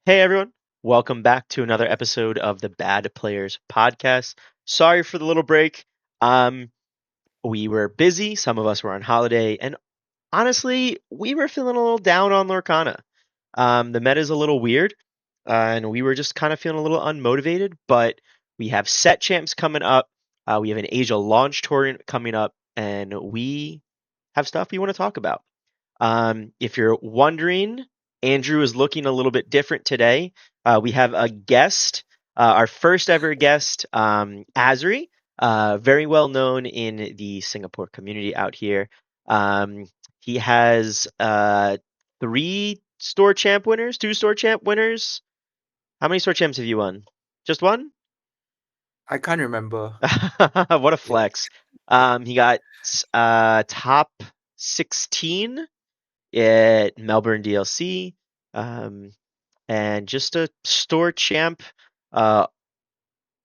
Hey everyone, welcome back to another episode of the Bad Players podcast. Sorry for the little break. Um, we were busy, some of us were on holiday, and honestly, we were feeling a little down on Lorcana. The meta is a little weird, and we were just kind of feeling a little unmotivated, but we have set champs coming up. We have an Asia launch tournament coming up, and we have stuff we want to talk about. If you're wondering, Andrew is looking a little bit different today. We have a guest, our first ever guest, Azri, very well known in the Singapore community out here. Um, he has three store champ winners, two store champ winners. How many store champs have you won? Just one? I can't remember. What a Yeah. flex. He got top 16 at Melbourne DLC, um, and just a store champ, uh,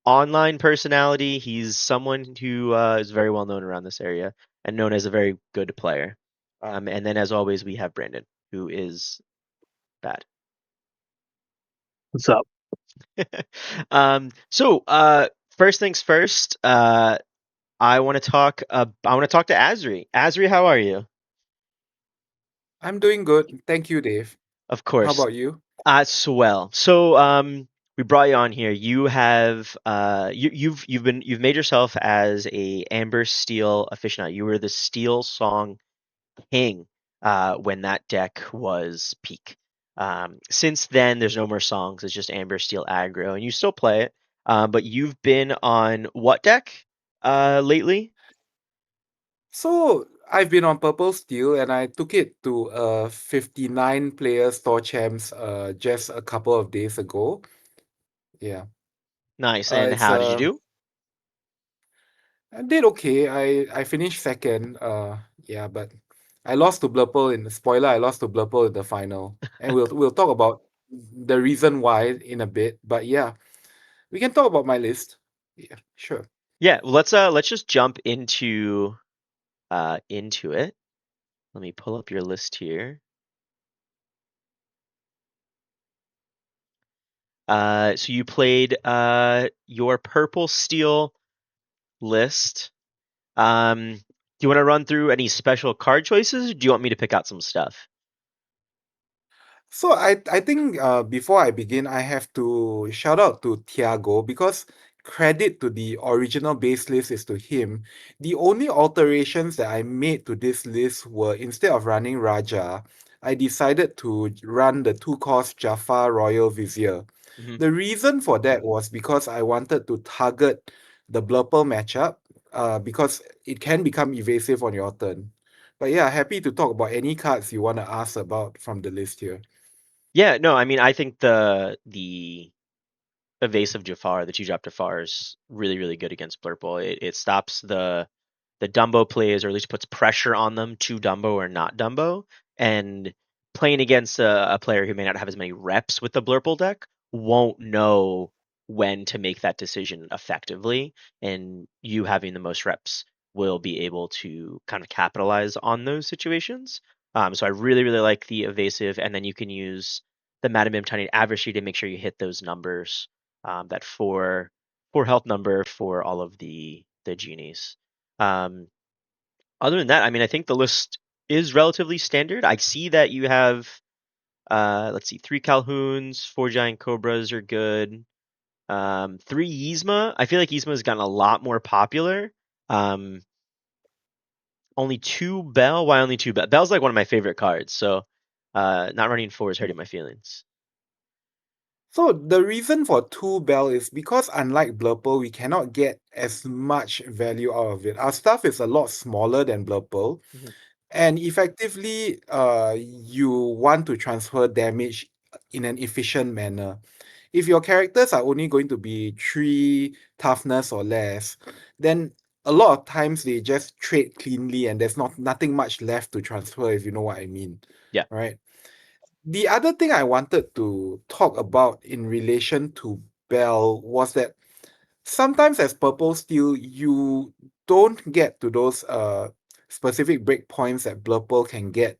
online personality. He's someone who is very well known around this area and known as a very good player. And then, as always, we have Brandon, who is bad. What's up? So, first things first. I want to talk. I want to talk to Azri. Azri, how are you? I'm doing good. Thank you, Dave. Of How course. about you? Swell. So, we brought you on here. You have you've made yourself as a Amber Steel aficionado. You were the Steel Song king when that deck was peak. Since then, there's no more songs. It's just Amber Steel aggro, and you still play it. But you've been on what deck lately? So, I've been on Purple Steel and I took it to a 59 player store champs just a couple of days ago. Yeah. Nice. And It's how did you do? I did okay. I finished second. Yeah, but I lost to Blurple in the spoiler. I lost to Blurple in the final. And we'll talk about the reason why in a bit, but yeah, we can talk about my list. Yeah, sure. Yeah. Well, let's just jump into it. Let me pull up your list here. So you played your purple steel list. Do you want to run through any special card choices? Or do you want me to pick out some stuff? So I think before I begin, I have to shout out to Tiago because credit to the original base list is to him. The only alterations that I made to this list were instead of running Raja, I decided to run the two-cost Jaffa Royal Vizier. Hmm. The reason for that was because I wanted to target the Blurple matchup, because it can become evasive on your turn. But yeah, happy to talk about any cards you want to ask about from the list here. Yeah, no, I mean I think the evasive Jafar, the two drop Jafar is really really good against Blurple. It stops the Dumbo plays, or at least puts pressure on them to Dumbo or not Dumbo. And playing against a player who may not have as many reps with the Blurple deck won't know when to make that decision effectively. And you having the most reps will be able to kind of capitalize on those situations. So I really, really like the evasive, and then you can use the Madam Mim Tiny Adversary to make sure you hit those numbers. That four health number for all of the genies. Um, Other than that, I mean, I think the list is relatively standard. I see that you have, let's see, three Calhouns, four Giant Cobras are good. Three Yzma. I feel like Yzma has gotten a lot more popular. Um, Only two Bell. Why only two Bell? Bell's like one of my favorite cards. So, not running four is hurting my feelings. So the reason for two bell is because unlike Blurple, we cannot get as much value out of it. Our stuff is a lot smaller than Blurple, Mhm. and effectively, you want to transfer damage in an efficient manner. If your characters are only going to be three toughness or less, then a lot of times they just trade cleanly and there's nothing much left to transfer, if you know what I mean. Yeah. Right? The other thing I wanted to talk about in relation to Bell was that sometimes as Purple Steel, you don't get to those specific breakpoints that Blurple can get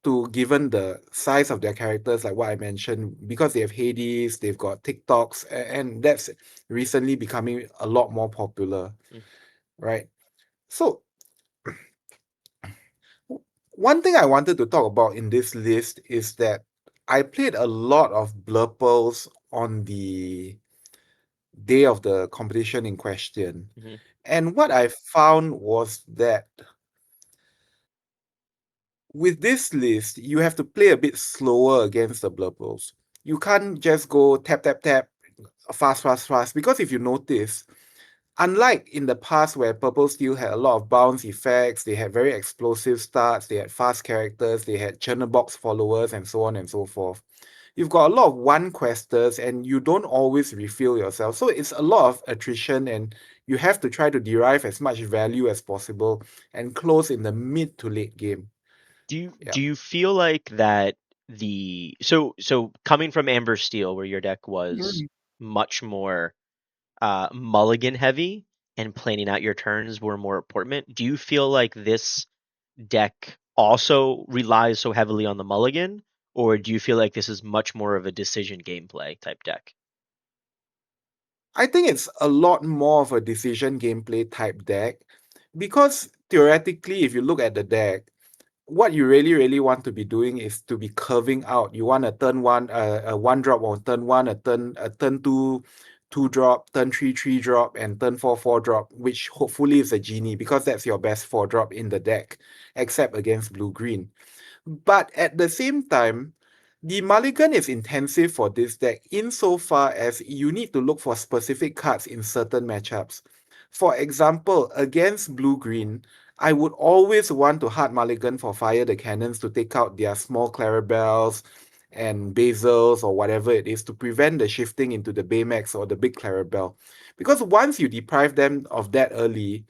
to given the size of their characters, like what I mentioned, because they have Hades, they've got TikToks, and that's recently becoming a lot more popular, Mm. right? So one thing I wanted to talk about in this list is that I played a lot of blurples on the day of the competition in question. Mhm. And what I found was that with this list, you have to play a bit slower against the blurples. You can't just go tap, tap, tap, fast, fast, fast. Because if you notice, unlike in the past where Purple Steel had a lot of bounce effects, they had very explosive starts, they had fast characters, they had Chernobog's followers, and so on and so forth. You've got a lot of one questers and you don't always refill yourself. So it's a lot of attrition and you have to try to derive as much value as possible and close in the mid to late game. Do you Yeah. do you feel like that so coming from Amber Steel where your deck was Mm. much more mulligan heavy and planning out your turns were more important, do you feel like this deck also relies so heavily on the mulligan, or do you feel like this is much more of a decision gameplay type deck? I think it's a lot more of a decision gameplay type deck because theoretically, if you look at the deck, what you really, really want to be doing is to be curving out. You want a turn one, a one drop on turn one, a turn two, two drop, turn three drop, and turn four drop, which hopefully is a genie because that's your best four drop in the deck, except against blue green. But at the same time, the mulligan is intensive for this deck insofar as you need to look for specific cards in certain matchups. For example, against blue green, I would always want to hard mulligan for Fire the Cannons to take out their small Clarabelles and Basils or whatever it is to prevent the shifting into the Baymax or the big Clarabelle. Because once you deprive them of that early,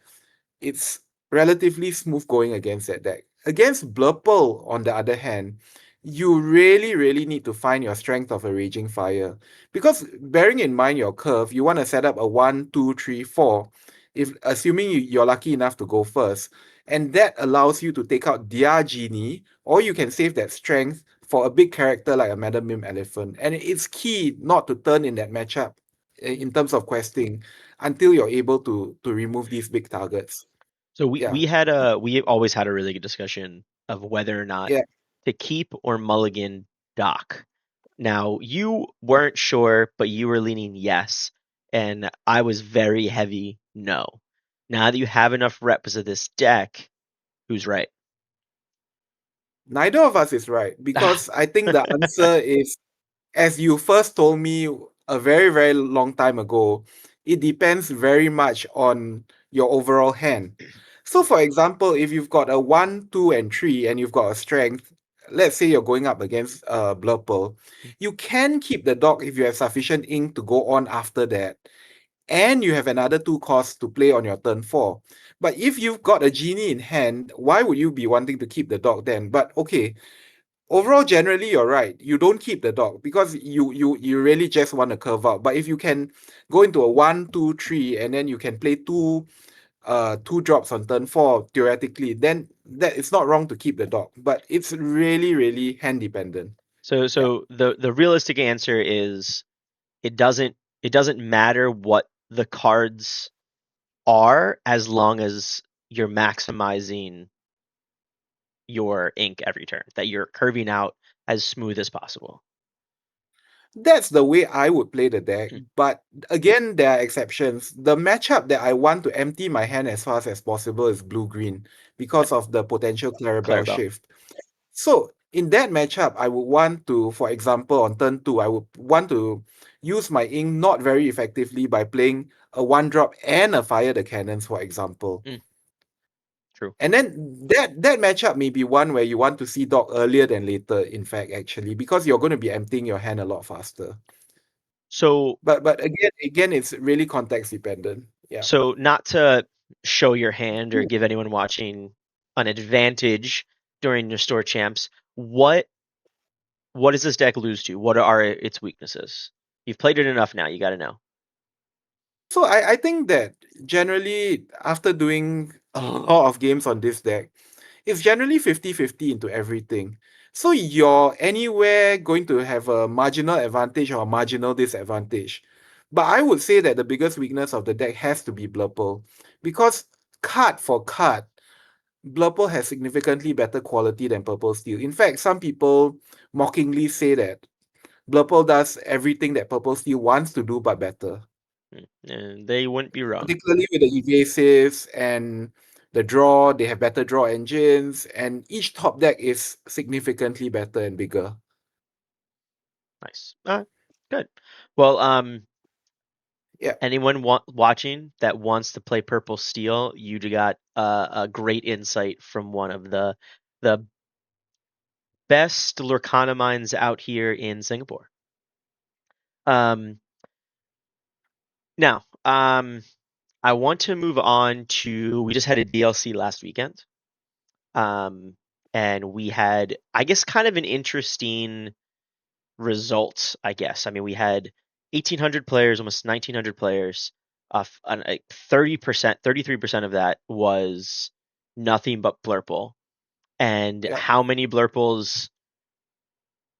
it's relatively smooth going against that deck. Against Blurple, on the other hand, you really, really need to find your strength of a Raging Fire. Because bearing in mind your curve, you want to set up a 1, 2, 3, 4, if assuming you're lucky enough to go first. And that allows you to take out their genie, or you can save that strength for a big character like a Madam Mim Elephant. And it's key not to turn in that matchup in terms of questing until you're able to remove these big targets. So Yeah, we always had a really good discussion of whether or not yeah. to keep or mulligan Doc. Now you weren't sure, but you were leaning yes, and I was very heavy no. Now that you have enough reps of this deck, who's right? Neither of us is right because I think the answer is, as you first told me a very, very long time ago, it depends very much on your overall hand. So, for example, if you've got a 1, 2, and 3 and you've got a strength, let's say you're going up against Blurple, you can keep the dog if you have sufficient ink to go on after that. And you have another two costs to play on your turn four. But if you've got a genie in hand, why would you be wanting to keep the dog then? But okay, overall, generally you're right. You don't keep the dog because you really just want to curve out. But if you can go into a 1, 2, 3, and then you can play two drops on turn four, theoretically, then that it's not wrong to keep the dog. But it's really, really hand dependent. So Yeah. so the realistic answer is it doesn't it doesn't matter what the cards are as long as you're maximizing your ink every turn, that you're curving out as smooth as possible. That's the way I would play the deck. Hmm. But again, there are exceptions. The matchup that I want to empty my hand as fast as possible is blue green because of the potential Clarabelle Clarabelle. shift. So in that matchup, I would want to, for example, on turn two, I would want to use my ink not very effectively by playing a one drop and a Fire the Cannons, for example. Mm, true. And then that matchup may be one where you want to see Dog earlier than later, in fact, actually, because you're going to be emptying your hand a lot faster. So But again, it's really context dependent. Yeah. so not to show your hand or give anyone watching an advantage during your store champs, what does this deck lose to? What are its weaknesses? You've played it enough now, you got to know. So I think that generally after doing a lot of games on this deck, it's generally 50-50 into everything. So you're anywhere going to have a marginal advantage or a marginal disadvantage. But I would say that the biggest weakness of the deck has to be Blurple. Because card for card, Blurple has significantly better quality than Purple Steel. In fact, some people mockingly say that Blurple does everything that Purple Steel wants to do but better. And they wouldn't be wrong. Particularly with the evasives and the draw, they have better draw engines, and each top deck is significantly better and bigger. Nice. Good. Well, Yeah. anyone watching that wants to play Purple Steel, you got a great insight from one of the best Lurkana minds out here in Singapore. Now, I want to move on to, we just had a DLC last weekend. And we had, I guess, kind of an interesting result, I guess. I mean, we had 1,800 players, almost 1,900 players. 30%, 33% of that was nothing but Blurple. And Yeah. how many Blurples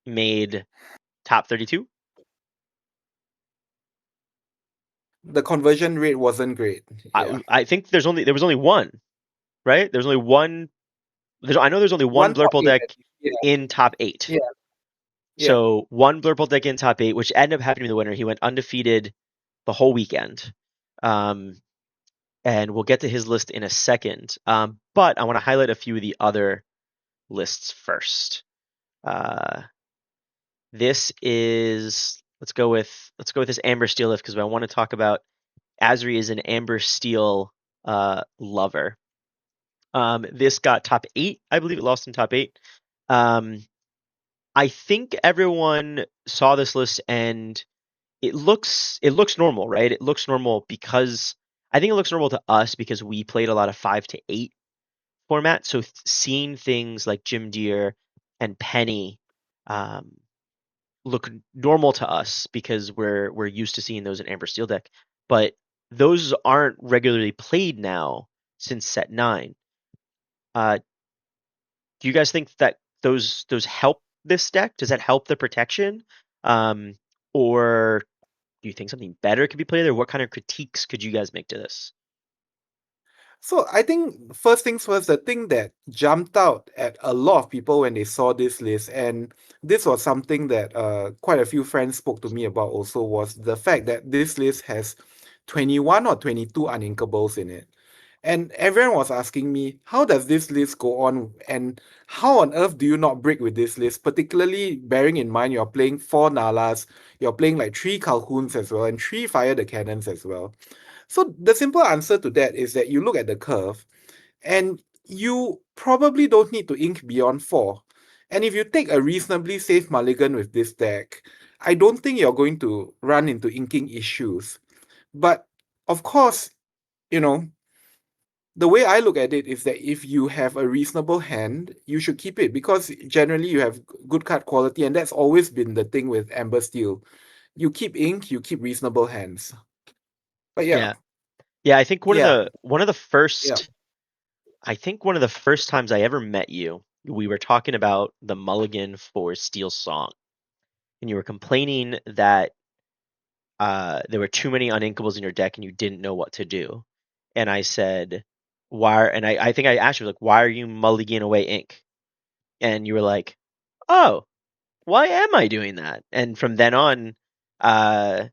made top 32? The conversion rate wasn't great. Yeah. I think there was only one, right? There's only one. I know there's only one One top Blurple eight deck at least. Yeah. in top 8. Yeah. Yeah. So one Blurple deck in top 8, which ended up happening to be the winner. He went undefeated the whole weekend. And we'll get to his list in a second. But I want to highlight a few of the other lists first. This is let's go with this Amber Steel list because I want to talk about Azri is an Amber Steel lover. This got top 8, I believe it lost in top 8. I think everyone saw this list and it looks normal, right? It looks normal because I think it looks normal to us because we played a lot of 5 to 8 format. So seeing things like Jim Deere and Penny um, look normal to us because we're used to seeing those in Amber Steel deck. But those aren't regularly played now since set 9. Uh, do you guys think that those help this deck? Does that help the protection? Or do you think something better could be played there? What kind of critiques could you guys make to this? So I think first things first, the thing that jumped out at a lot of people when they saw this list, and this was something that quite a few friends spoke to me about also, was the fact that this list has 21 or 22 uninkables in it. And everyone was asking me, how does this list go on? And how on earth do you not break with this list? Particularly bearing in mind you're playing 4 Nalas, you're playing like 3 Calhoons as well, and 3 Fire the Cannons as well. So the simple answer to that is that you look at the curve and you probably don't need to ink beyond 4. And if you take a reasonably safe mulligan with this deck, I don't think you're going to run into inking issues. But of course, you know, the way I look at it is that if you have a reasonable hand, you should keep it because generally you have good card quality, and that's always been the thing with Amber Steel. You keep ink, you keep reasonable hands. But yeah, Yeah. Yeah, I think yeah, yeah. one of the first times I ever met you, we were talking about the mulligan for Steel Song, and you were complaining that there were too many uninkables in your deck and you didn't know what to do. And I said, why? And I think I asked you, like, why are you mulliganing away ink? And you were like, oh, why am I doing that? And from then on, uh,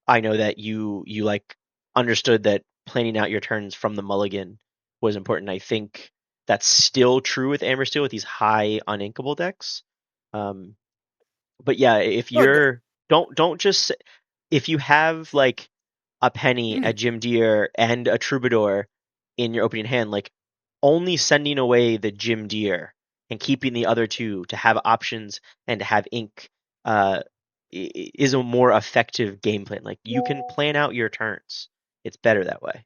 I know that you like understood that planning out your turns from the mulligan was important. I think that's still true with Amber Steel with these high uninkable decks. Um, but yeah, if No, you're don't just if you have like a Penny, a Jim Deere, and a Troubadour in your opening hand, like only sending away the Jim Deere and keeping the other two to have options and to have ink uh, is a more effective game plan. Like you can plan out your turns. It's better that way.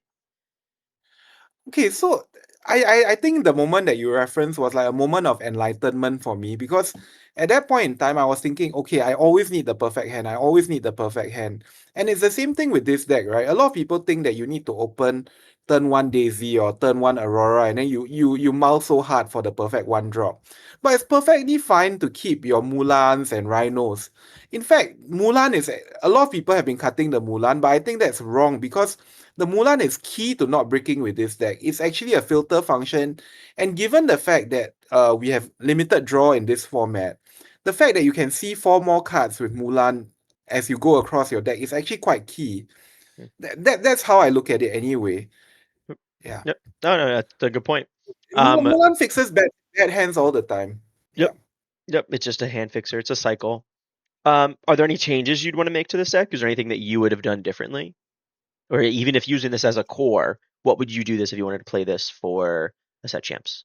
okay, so I think the moment that you referenced was like a moment of enlightenment for me, because at that point in time I was thinking, okay, I always need the perfect hand. I always need the perfect hand. And it's the same thing with this deck, right? A lot of people think that you need to open turn one Daisy or turn one Aurora, and then you mull so hard for the perfect one drop. But it's perfectly fine to keep your Mulans and Rhinos. In fact, Mulan is a lot of people have been cutting the Mulan, but I think that's wrong, because the Mulan is key to not breaking with this deck. It's actually a filter function, and given the fact that we have limited draw in this format, the fact that you can see four more cards with Mulan as you go across your deck is actually quite key. Mm. That's how I look at it anyway. Yep. Yeah. Yep. No, that's a good point. Mulan fixes bad hands all the time. Yep. Yeah. Yep. It's just a hand fixer. It's a cycle. Are there any changes you'd want to make to this deck? Is there anything that you would have done differently? Or even if using this as a core, what would you do this if you wanted to play this for a set champs?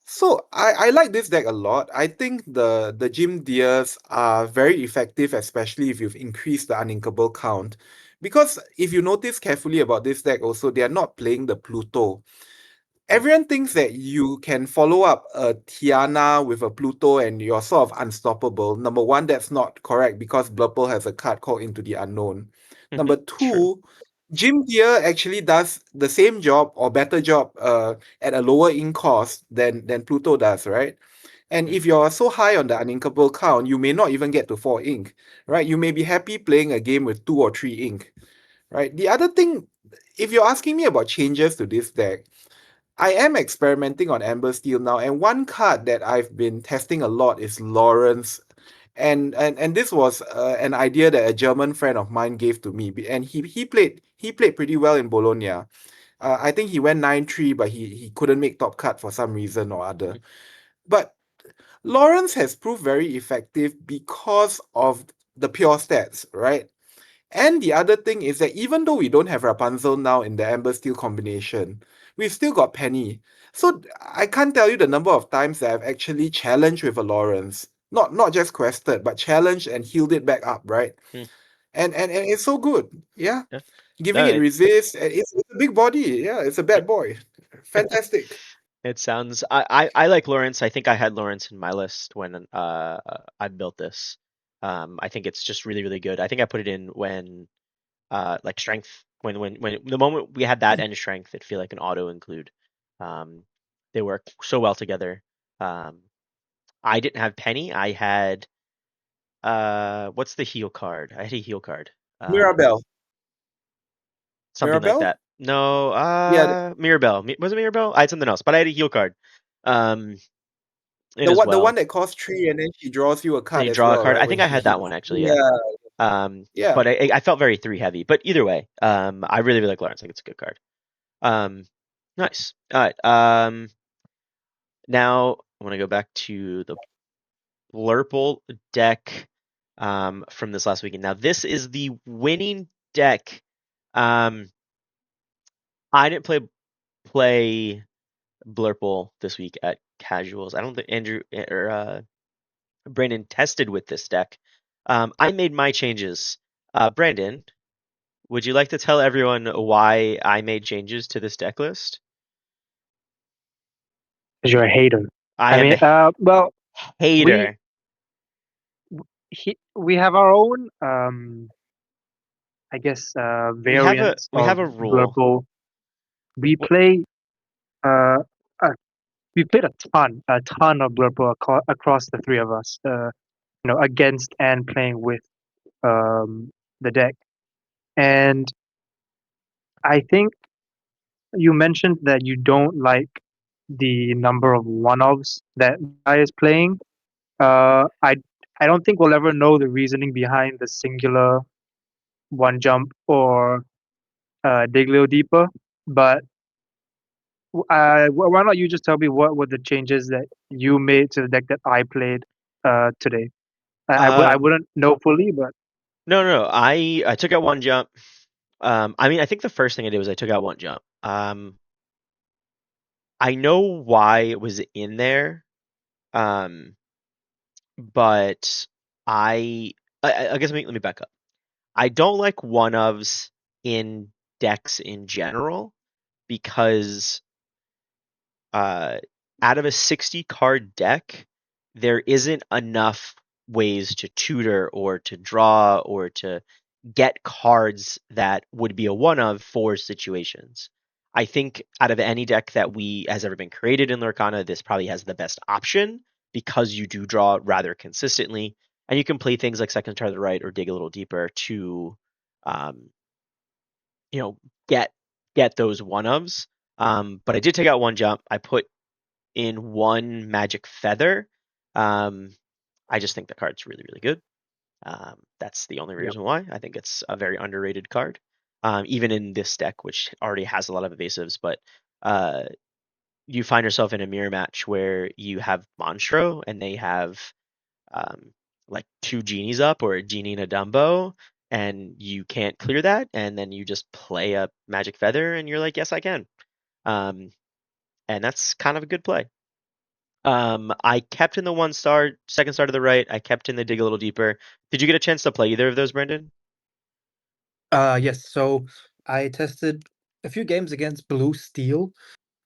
So I like this deck a lot. I think the Gym Deers are very effective, especially if you've increased the uninkable count. Because if you notice carefully about this deck also, they are not playing the Pluto. Mm, Everyone thinks that you can follow up a Tiana with a Pluto and you're sort of unstoppable. Number one, that's not correct, because Blurple has a card called Into the Unknown. Number True. two, Jim Deere actually does the same job or better job at a lower ink cost than Pluto does, right? And Mm, if you're so high on the uninkable count, you may not even get to 4 ink, right? You may be happy playing a game with 2 or 3 ink, right? The other thing, if you're asking me about changes to this deck, I am experimenting on Amber Steel now, and one card that I've been testing a lot is Lawrence. And this was an idea that a German friend of mine gave to me, and he played pretty well in Bologna. I think he went 9-3, but he couldn't make top cut for some reason or other. mm, But Lawrence has proved very effective because of the pure stats, right? And the other thing is that even though we don't have Rapunzel now in the Amber Steel combination, we've still got Penny. So I can't tell you the number of times that I've actually challenged with a Lawrence. Not just quested, but challenged and healed it back up, right? mm. And it's so good. Yeah. Yeah. Giving No, it resist. And it's a big body. Yeah, it's a bad boy. Fantastic. it sounds. I like Lawrence. I think I had Lawrence in my list when I built this. I think it's just really really good. I think I put it in when like strength when the moment we had that and strength, it feel like an auto include. Um, they work so well together. Um, I didn't have Penny. I had what's the heal card? I had a heal card. Um, Mirabelle. something like Mirabelle? that. No, Yeah, Mirabelle. Was it Mirabelle? I had something else, but I had a heal card. Um, in as the one well. that costs 3 and then she draws you a And card you as draw a well, card. right? I When think I she had that heals. one actually. Yeah. Yeah, yeah. But I felt very three heavy. But either way, I really really like Lawrence. I think it's a good card. Um, nice. All right. Now I want to go back to the Blurple deck from this last weekend. Now this is the winning deck. Um, I didn't play Blurple this week at casuals. I don't think Andrew or Brandon tested with this deck. I made my changes. Brandon, would you like to tell everyone why I made changes to this deck list? Because you're a hater. I I am mean, a well, we hater. we have our own, I guess, variants We have of a rule. Blurple. We What play, uh, uh, we played a ton of Blurple across the three of us. Against and playing with the deck. And I think you mentioned that you don't like the number of one-offs that guy is playing. I don't think we'll ever know the reasoning behind the singular one jump or dig a little deeper. But why not you just tell me what were the changes that you made to the deck that I played today? I um wouldn't know fully, but no. I took out one jump. I mean I think the first thing I did was I took out one jump. I know why it was in there. Um but I guess let me back up. I don't like one ofs in decks in general. because out of a 60 card deck, there isn't enough ways to tutor or to draw or to get cards that would be a one of for situations. I think out of any deck that has ever been created in Lorcana, this probably has the best option because you do draw rather consistently, and you can play things like Second Star to the Right or Dig a Little Deeper to, um, you know, get those one ofs. But I did take out one jump. I put in one Magic Feather. Um, I just think the card's really, really good. That's the only Yep. reason why. I think it's a very underrated card, even in this deck, which already has a lot of evasives. But uh, you find yourself in a mirror match where you have Monstro and they have um, like two genies up or a genie and a Dumbo, and you can't clear that, and then you just play a Magic Feather, and you're like, yes, I can. Um, and that's kind of a good play. I kept in the one star, second star to the right. I kept in the dig a little deeper. Did you get a chance to play either of those, Brendan? Yes. So I tested a few games against Blue Steel.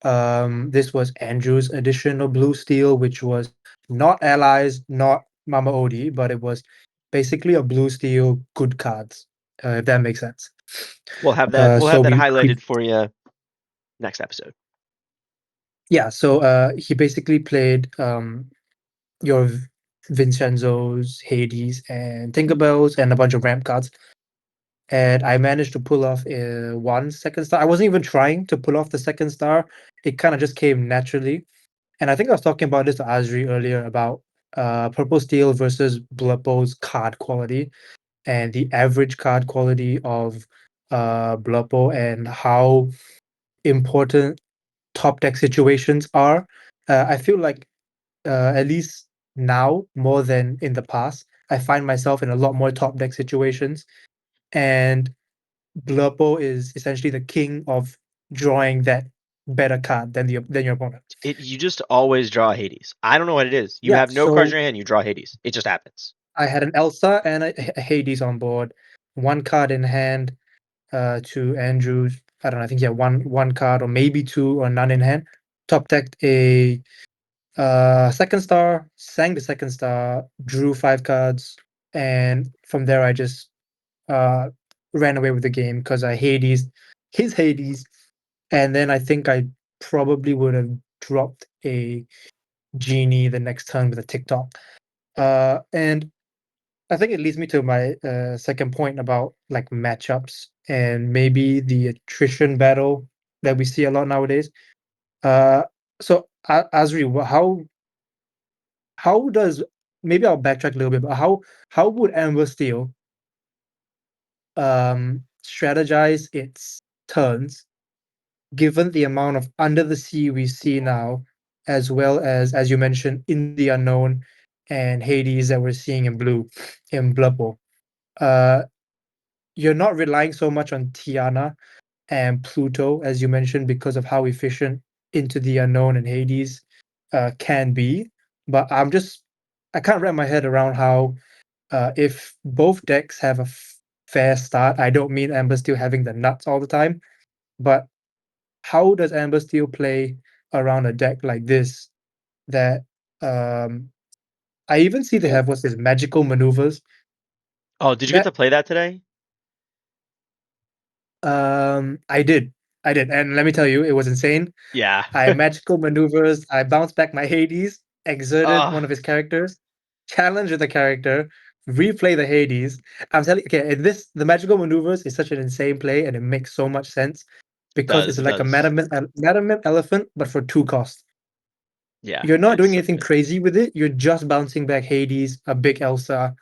This was Andrew's edition of Blue Steel, which was not allies, not Mama Odie, but it was basically a Blue Steel good cards, if that makes sense. We'll have that. We'll So have that we highlighted for you next episode. yeah. So he basically played your Vincenzo's, Hades, and Tinkerbells, and a bunch of ramp cards. And I managed to pull off one second star. I wasn't even trying to pull off the second star. It kind of just came naturally. And I think I was talking about this to Azri earlier about Purple Steel versus Blurpo's card quality and the average card quality of Blurpo and how important top deck situations are. I feel like at least now more than in the past, I find myself in a lot more top deck situations, and Blurpo is essentially the king of drawing that better card than your opponent. You just always draw Hades. I don't know what it is. You Yeah, have no cards so in your hand. You draw Hades. It just happens. I had an Elsa and a Hades on board, one card in hand to Andrew's. I don't know. I think yeah, one card or maybe two or none in hand. Top decked a second star, sang the second star, drew 5 cards, and from there I just uh ran away with the game because I Hades his Hades, and then I think I probably would have dropped a genie the next turn with a TikTok. And I think it leads me to my second point about like matchups and maybe the attrition battle that we see a lot nowadays. Uh, so Azri, how does maybe I'll backtrack a little bit, but how would Amber Steel strategize its turns given the amount of Under the Sea we see now, as well as you mentioned, In the Unknown and Hades that we're seeing in blue in Blood Bowl. Uh, you're not relying so much on Tiana and Pluto, as you mentioned, because of how efficient Into the Unknown and Hades can be. But I can't wrap my head around how if both decks have a fair start, I don't mean Amber Steel having the nuts all the time, but how does Amber Steel play around a deck like this that um I even see they have what's this magical maneuvers Oh, did you get that to play that today? I did. I did. And let me tell you, it was insane. Yeah. I magical maneuvers, I bounced back my Hades, exerted Oh, one of his characters, challenged the character, replay the Hades. I'm telling you, okay, the magical maneuvers is such an insane play and it makes so much sense it because does. it's It like a does. Madam Elephant, but for 2 costs. Yeah, You're not it's doing so anything good. crazy with it. You're just bouncing back Hades, a big Elsa,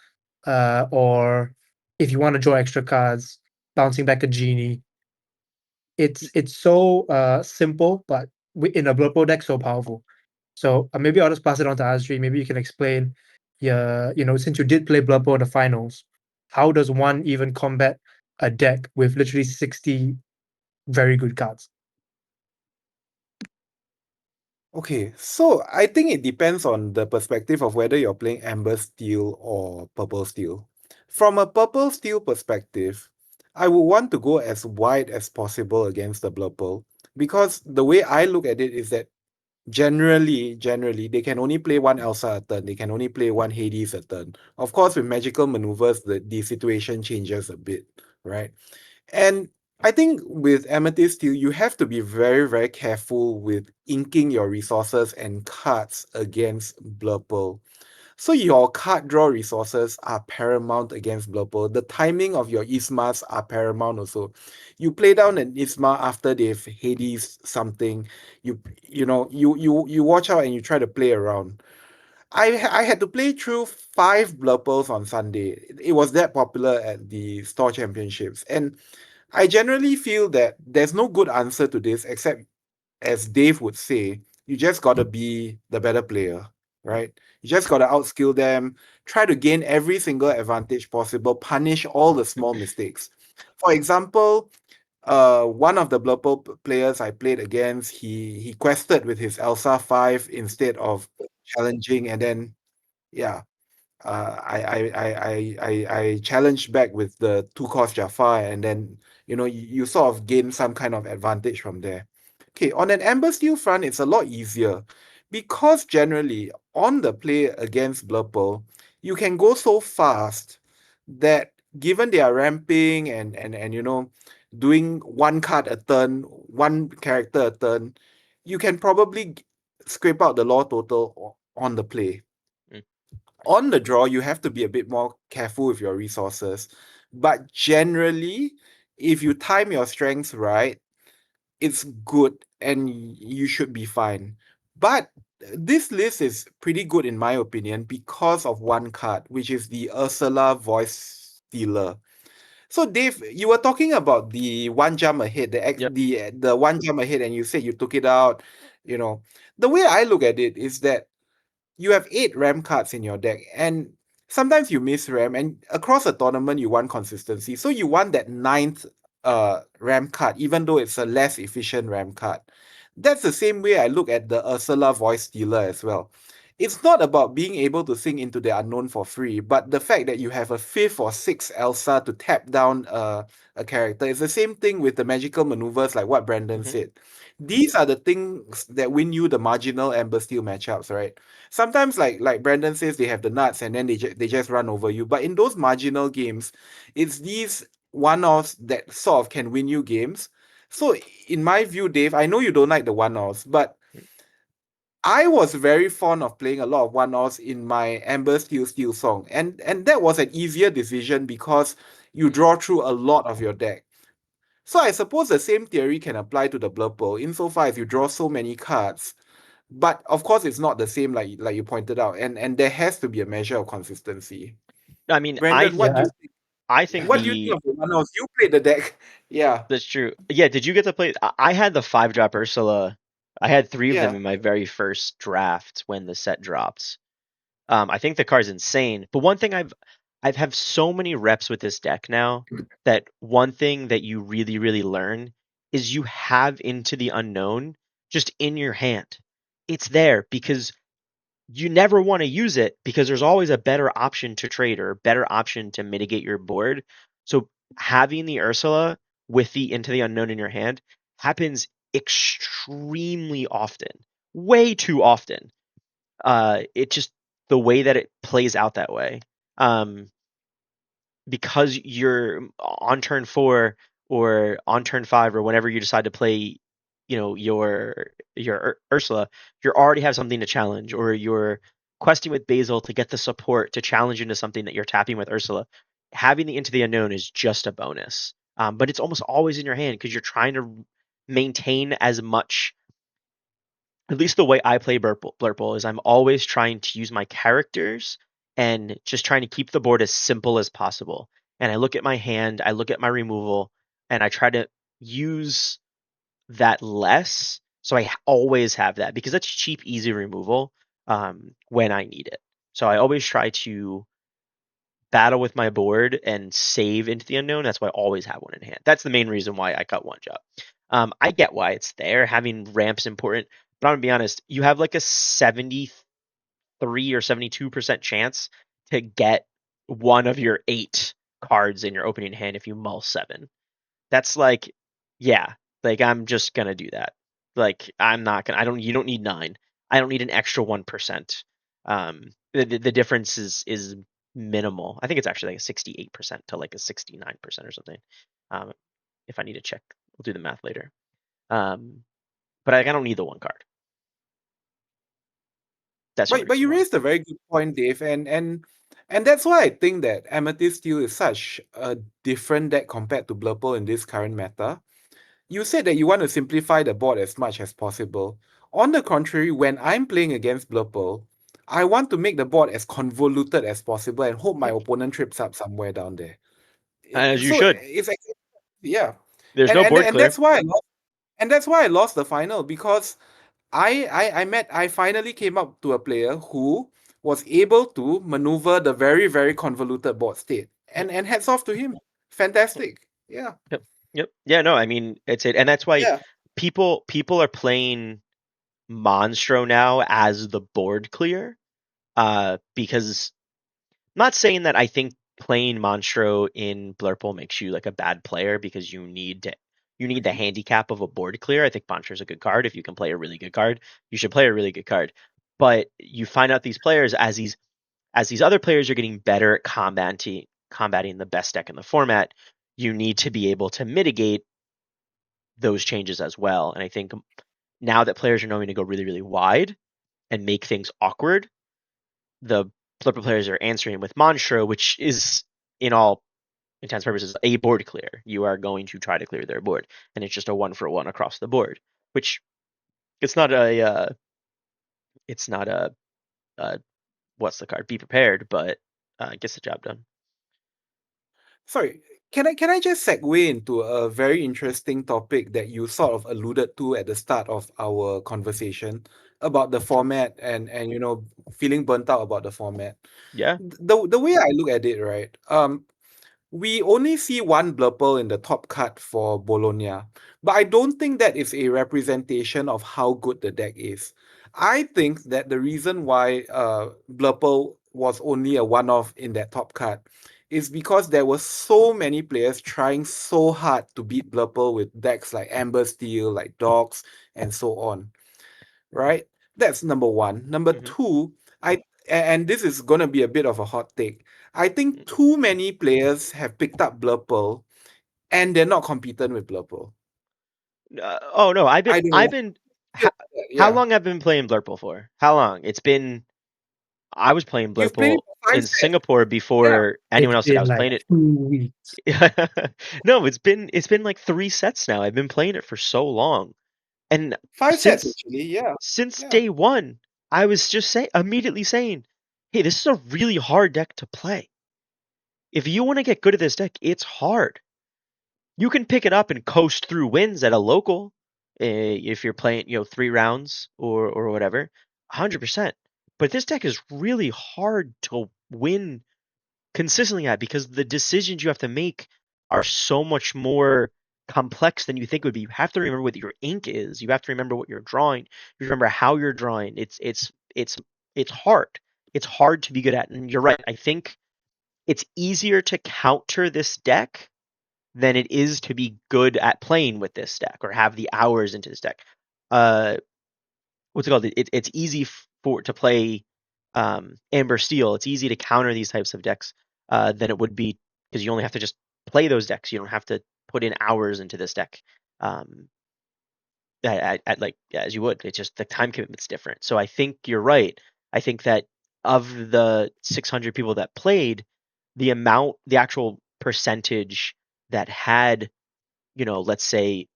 or if you want to draw extra cards, bouncing back a genie. It's so simple, but in a Blurpo deck, so powerful. So maybe I'll just pass it on to Azri. Maybe you can explain, yeah, since you did play Blurpo in the finals, how does one even combat a deck with literally 60 very good cards? Okay, so I think it depends on the perspective of whether you're playing Amber Steel or Purple Steel. From a Purple Steel perspective, I would want to go as wide as possible against the Blurple, because the way I look at it is that generally, they can only play one Elsa a turn. They can only play one Hades a turn. Of course, with magical maneuvers, the situation changes a bit, right? And I think with Amethyst Steel, you have to be very, very careful with inking your resources and cards against Blurple. So your card draw resources are paramount against Blurple. The timing of your Ismas are paramount also. You play down an Isma after they've Hades something. You watch out and you try to play around. I had to play through 5 Blurples on Sunday. It was that popular at the store championships. And I generally feel that there's no good answer to this except, as Dave would say, you just gotta be the better player, right? You just gotta outskill them, try to gain every single advantage possible, punish all the small mistakes. For example, one of the players I played against, he quested with his Elsa 5 instead of challenging, and then yeah, I challenged back with the 2 cost Jafar, and then you sort of gain some kind of advantage from there. Okay, on an Amber Steel front, it's a lot easier because generally on the play against Blurple, you can go so fast that given they are ramping and doing one card a turn, one character a turn, you can probably scrape out the law total on the play. Mm. On the draw, you have to be a bit more careful with your resources. But generally, if you time your strengths right, it's good and you should be fine. But this list is pretty good in my opinion because of one card, which is the Ursula Voice Stealer. So Dave, you were talking about the one jump ahead, Yep. the one jump ahead, and you said you took it out. You know, the way I look at it is that you have 8 RAM cards in your deck, and sometimes you miss RAM, and across a tournament you want consistency. So you want that ninth RAM card, even though it's a less efficient RAM card. That's the same way I look at the Ursula Voice Stealer as well. It's not about being able to sing into the unknown for free, but the fact that you have a fifth or sixth Elsa to tap down a character. It's the same thing with the magical maneuvers, like what Brandon Hmm. said. These are the things that win you the marginal Amber Steel matchups, right? Sometimes like Brandon says, they have the nuts and then they just run over you. But in those marginal games, it's these one-offs that sort of can win you games. So in my view, Dave, I know you don't like the one-offs, but I was very fond of playing a lot of one-offs in my Amber Steel Song. And that was an easier decision because you draw through a lot of your deck. So I suppose the same theory can apply to the Blurple insofar as you draw so many cards. But of course, it's not the same like you pointed out, and there has to be a measure of consistency. I mean, Brandon, what do Yeah, you think? I think What do you think of the one-offs? You played the deck, yeah, that's true. Yeah, did you get to play? I had the 5 drop Ursula. I had 3 of them yeah. in my very first draft when the set dropped. I think the card's insane. But one thing I've have so many reps with this deck now that one thing that you really, really learn is you have Into the Unknown just in your hand. It's there because you never want to use it because there's always a better option to trade or a better option to mitigate your board. So having the Ursula with the Into the Unknown in your hand happens extremely often, way too often. It just the way that it plays out that way. Um, because you're on turn 4 or on turn 5 or whenever you decide to play, your Ursula, you already have something to challenge, or you're questing with Basil to get the support to challenge into something that you're tapping with Ursula. Having the Into the Unknown is just a bonus, but it's almost always in your hand because you're trying to maintain as much. At least the way I play Blurple is I'm always trying to use my characters and just trying to keep the board as simple as possible. And I look at my hand, I look at my removal, and I try to use that less. So I always have that because that's cheap, easy removal when I need it. So I always try to battle with my board and save Into the Unknown. That's why I always have one in hand. That's the main reason why I cut one job. I get why it's there. Having ramps important, but I'm gonna be honest. You have like a 73 or 72% chance to get one of your 8 cards in your opening hand if you mull 7. That's like, yeah. Like I'm just gonna do that. Like I'm not gonna. I don't. You don't need 9. I don't need an extra 1%. The difference is minimal. I think it's actually like a 68% to like a 69% or something. Um, if I need to check, we'll do the math later. But I don't need the 1 card. That's the only But reason you why. raised a very good point, Dave, and that's why I think that Amethyst Steel is such a different deck compared to Blurple in this current meta. You said that you want to simplify the board as much as possible. On the contrary, when I'm playing against Blurple, I want to make the board as convoluted as possible and hope my Yep. opponent trips up somewhere down there. As you So should. yeah, There's no board and clear. that's why I lost the final because I finally came up to a player who was able to maneuver the very convoluted board state. Yep. And hats off to him. Yep. Fantastic. Yeah. Yep. Yep. Yeah. No. I mean, it's it, and that's why Yeah. people are playing Monstro now as the board clear. Because I'm not saying that I think playing Monstro in Blurple makes you like a bad player because you need the handicap of a board clear. I think Monstro is a good card. If you can play a really good card, you should play a really good card. But you find out these players as these other players are getting better at combating the best deck in the format, you need to be able to mitigate those changes as well. And I think now that players are knowing to go really, really wide and make things awkward, the Flipper players are answering with Monstro, which is, in all intents and purposes, a board clear. You are going to try to clear their board, and it's just a 1-for-1 across the board. Which it's not a it's not a what's the card? Be prepared, but gets the job done. Sorry. Can I just segue into a very interesting topic that you sort of alluded to at the start of our conversation about the Sure. format and feeling burnt out about the format. Yeah. The way I look at it, right? We only see one Blurple in the top cut for Bologna, but I don't think that is a representation of how good the deck is. I think that the reason why Blurple was only a one-off in that top cut is because there were so many players trying so hard to beat Blurple with decks like Amber Steel, like Dogs, and so on. Right? That's number one. Number Mm-hmm. two, and this is gonna be a bit of a hot take. I think too many players have picked up Blurple and they're not competent with Blurple. Oh no, I don't know. I've been Feel how, like that, how yeah. long have I been playing Blurple for? How long? It's been I was playing You've played Blurple it for five in sets. Singapore Yeah. before anyone It's else did. I been was like playing it. 2 weeks. No, it's been like 3 sets now. I've been playing it for so long, and 5 sets since actually, yeah. since Yeah. day one, I was just immediately saying, "Hey, this is a really hard deck to play. If you want to get good at this deck, it's hard. You can pick it up and coast through wins at a local, if you're playing, 3 rounds or whatever, 100%. But this deck is really hard to win consistently at because the decisions you have to make are so much more complex than you think it would be. You have to remember what your ink is. You have to remember what you're drawing. You remember how you're drawing. It's hard. It's hard to be good at. And you're right. I think it's easier to counter this deck than it is to be good at playing with this deck or have the hours into this deck. Uh, what's it called? It's easy for to play Amber Steel. It's easy to counter these types of decks than it would be because you only have to just play those decks. You don't have to put in hours into this deck um, like as you would. It's just the time commitment's different. So I think you're right. I think that of the 600 people that played, the actual percentage that had, let's say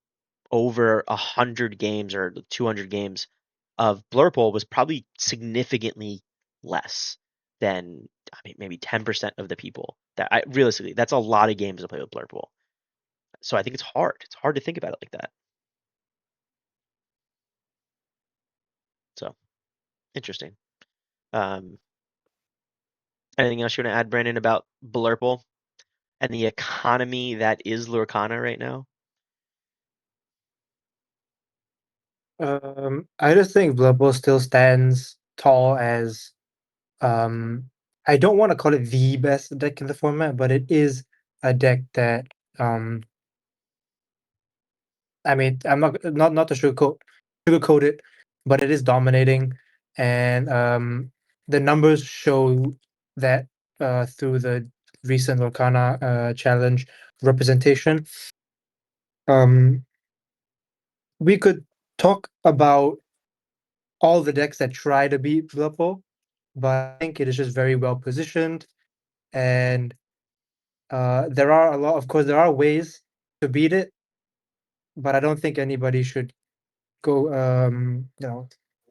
over 100 games or 200 games of Blurple was probably significantly less than, I mean, maybe 10% of the people realistically, that's a lot of games to play with Blurple. So I think it's hard. It's hard to think about it like that. So interesting. Um, Anything else you want to add, Brandon, about Blurple and the economy that is Lurkana right now? I just think Blurple still stands tall as I don't want to call it the best deck in the format, but it is a deck that um I mean, I'm not to sugarcoat it, but it is dominating, and the numbers show that through the recent Lorcana challenge representation. Um, we could talk about all the decks that try to beat Blurple, but I think it is just very well positioned, and there are a lot. Of course, there are ways to beat it, but I don't think anybody should go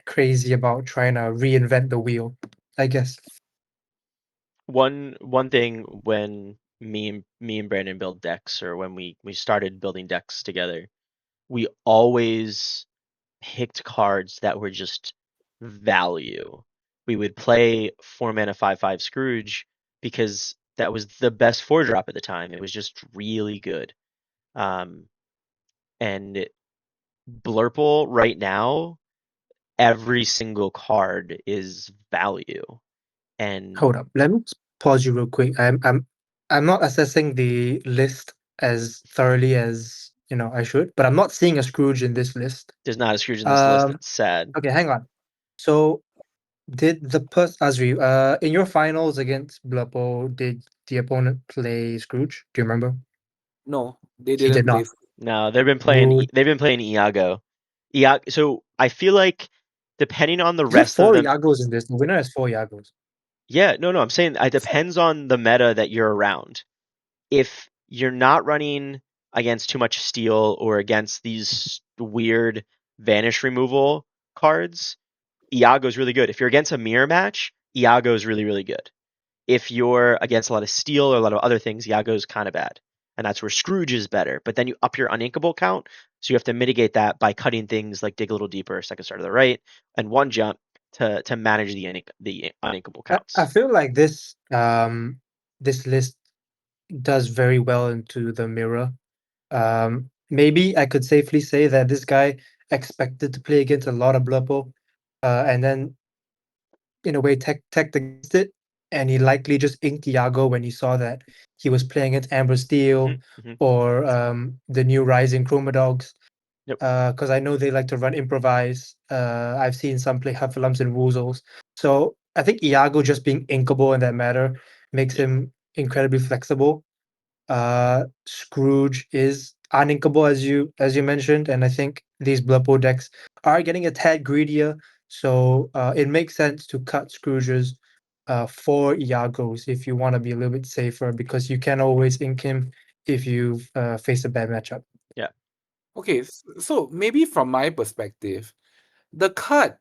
crazy about trying to reinvent the wheel, I guess. One thing when me and Brandon build decks, or when we started building decks together, we always picked cards that were just value. We would play 4 mana 5/5 Scrooge because that was the best 4 drop at the time. It was just really good. Um, and Blurple right now, every single card is value. And Hold up, let me pause you real quick. I'm not assessing the list as thoroughly as I should, but I'm not seeing a Scrooge in this list. there's not a Scrooge in this list. It's sad. Okay, hang on. So did the Azri, in your finals against Blurple, did the opponent play Scrooge? Do you remember? No, they He didn't did play. not. No, Would they've been playing Iago. So I feel like depending on the you have rest of four them, Iagos in this? The winner has four Iagos. yeah, no, I'm saying it depends on the meta that you're around. If you're not running against too much steel or against these weird vanish removal cards, Iago's really good. If you're against a mirror match, Iago's really, really good. If you're against a lot of steel or a lot of other things, Iago's kind of bad. And that's where Scrooge is better. But then you up your uninkable count, so you have to mitigate that by cutting things like dig a little deeper, second star to the right, and one jump to manage the uninkable I counts. feel like this list does very well into the mirror. Maybe I could safely say that this guy expected to play against a lot of Blurple, and then in a way teched against it, and he likely just inked Iago when he saw that he was playing against Amber Hmm. Steel Hmm. or the new Rising Chroma Dogs. Yep. Because I know they like to run improvise. I've seen some play Huffalumps and Woozles. So I think Iago just being inkable in that matter makes Yeah. him incredibly flexible. Scrooge is uninkable as you mentioned, and I think these Blood Bowl decks are getting a tad greedier. So it makes sense to cut Scrooges for Iagos if you want to be a little bit safer because you can always ink him if you face a bad matchup. Yeah. Okay, so maybe from my perspective, the card,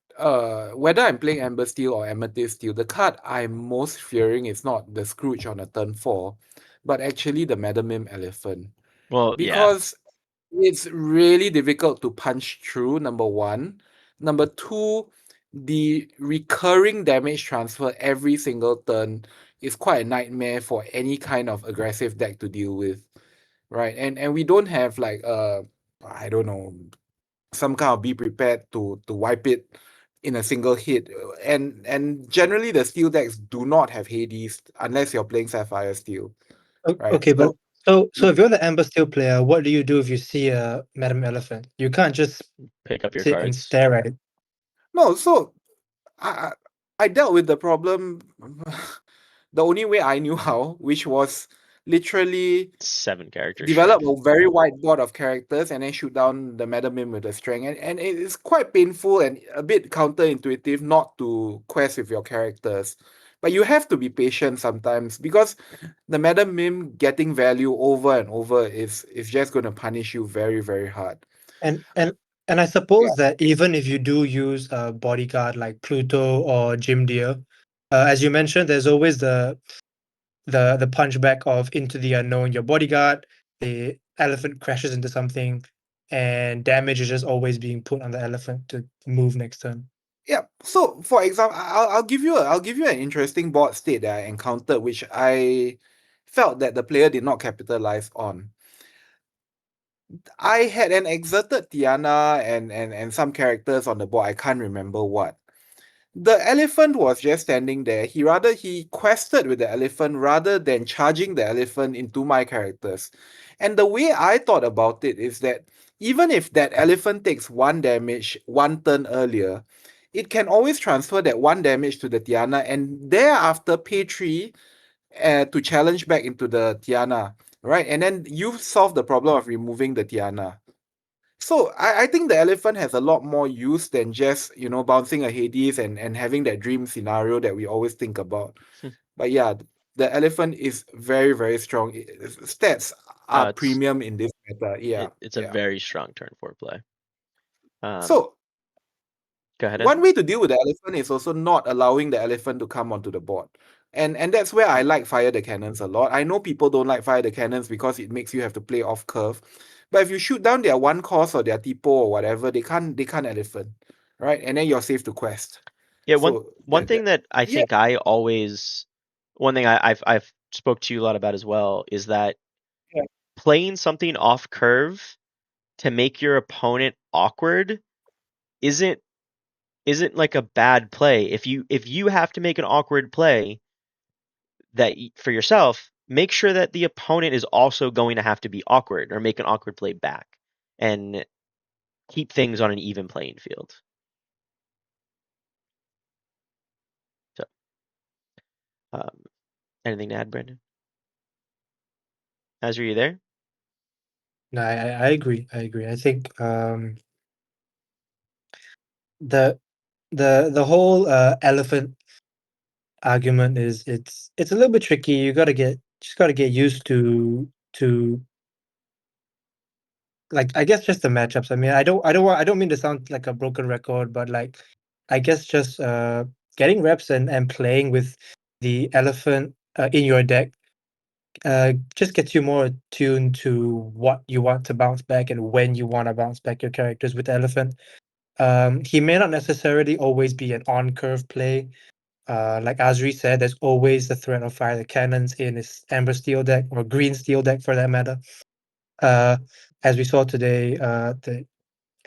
whether I'm playing Amber Steel or Amethyst Steel, the card I'm most fearing is not the Scrooge on a turn 4, but actually the Madam Mim Elephant. Well, yeah. Because it's really difficult to punch through, number one. Number two, the recurring damage transfer every single turn is quite a nightmare for any kind of aggressive deck to deal with. Right? And we don't have like I don't know, some kind of be prepared to wipe it in a single hit. And generally the steel decks do not have Hades unless you're playing Sapphire Steel. Right? Okay, but So so if you're the Amber Steel player, what do you do if you see a Madam Elephant? You can't just Pick up your sit and cards. stare at it. no, so I I I dealt with the problem the only way I knew how, which was literally 7 character develop strength. a very wide board of characters and then shoot down the Madam Mim with the strength. And it is quite painful and a bit counterintuitive not to quest with your characters. But you have to be patient sometimes because the Madam Mim getting value over and over is just going to punish you very, very hard. And and and I Yeah. suppose that even if you do use a bodyguard like Pluto or Jim Deere, as you mentioned, there's always the punchback of into the unknown. Your bodyguard, the elephant crashes into something, and damage is just always being put on the elephant to move next turn. Yeah. So for example, I'll give you an interesting board state that I encountered, which I felt that the player did not capitalize on. I had an exerted Tiana and some characters on the board. I can't remember what. The elephant was just standing there. He quested with the elephant rather than charging the elephant into my characters. And the way I thought about it is that even if that elephant takes 1 damage 1 turn earlier, it can always transfer that 1 damage to the Tiana and thereafter pay 3 to challenge back into the Tiana, right? And then you've solved the problem of removing the Tiana. So I think the elephant has a lot more use than just, bouncing a Hades and having that dream scenario that we always think about. But yeah, the elephant is very, very strong. Stats No, are premium in this meta. Yeah, it's a yeah. very strong turn 4 play. So Go ahead, one Ezra. way to deal with the elephant is also not allowing the elephant to come onto the board. And that's where I like fire the cannons a lot. I know people don't like fire the cannons because it makes you have to play off curve. But if you shoot down their one cost or their tipo or whatever, they can't elephant. Right? And then you're safe to quest. Yeah, So one thing that I yeah. think one thing I've spoke to you a lot about as well is that Yeah. playing something off curve to make your opponent awkward isn't like a bad play. If you have to make an awkward play for yourself, make sure that the opponent is also going to have to be awkward or make an awkward play back and keep things on an even playing field. So, anything to add, Brandon? Azri, are you there? No, I agree. I agree. I think the the whole elephant argument is it's a little bit tricky. You gotta get used to like I guess just the matchups. I mean, I don't mean to sound like a broken record, but like I guess just getting reps and playing with the elephant in your deck just gets you more attuned to what you want to bounce back and when you want to bounce back your characters with elephant. He may not necessarily always be an on curve play. Like Azri said, there's always the threat of fire the cannons in his Amber Steel deck or Green Steel deck for that matter. Uh, as we saw today,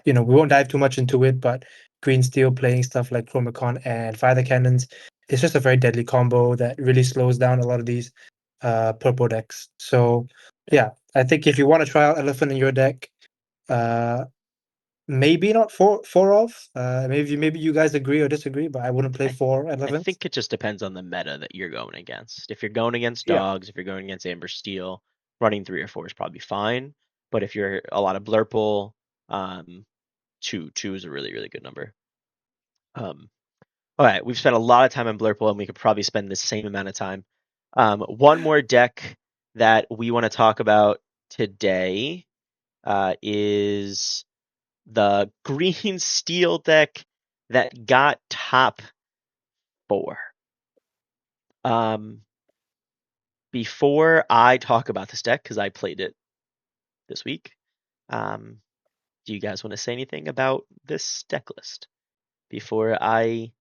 we won't dive too much into it, but Green Steel playing stuff like Chromacon and Fire the Cannons is just a very deadly combo that really slows down a lot of these purple decks. So yeah, I think if you want to try out Elephant in your deck, uh, maybe not four off. Maybe you guys agree or disagree, but I wouldn't play four I Elephants. think it just depends on the meta that you're going against. If you're going against Yeah. dogs, if you're going against Amber Steel, running 3 or 4 is probably fine. But if you're a lot of Blurple, two is a really, really good number. All right, we've spent a lot of time on Blurple, and we could probably spend the same amount of time. One more deck that we want to talk about today is the Green Steel deck that got top 4. Before I talk about this deck, because I played it this week, do you guys want to say anything about this deck list before I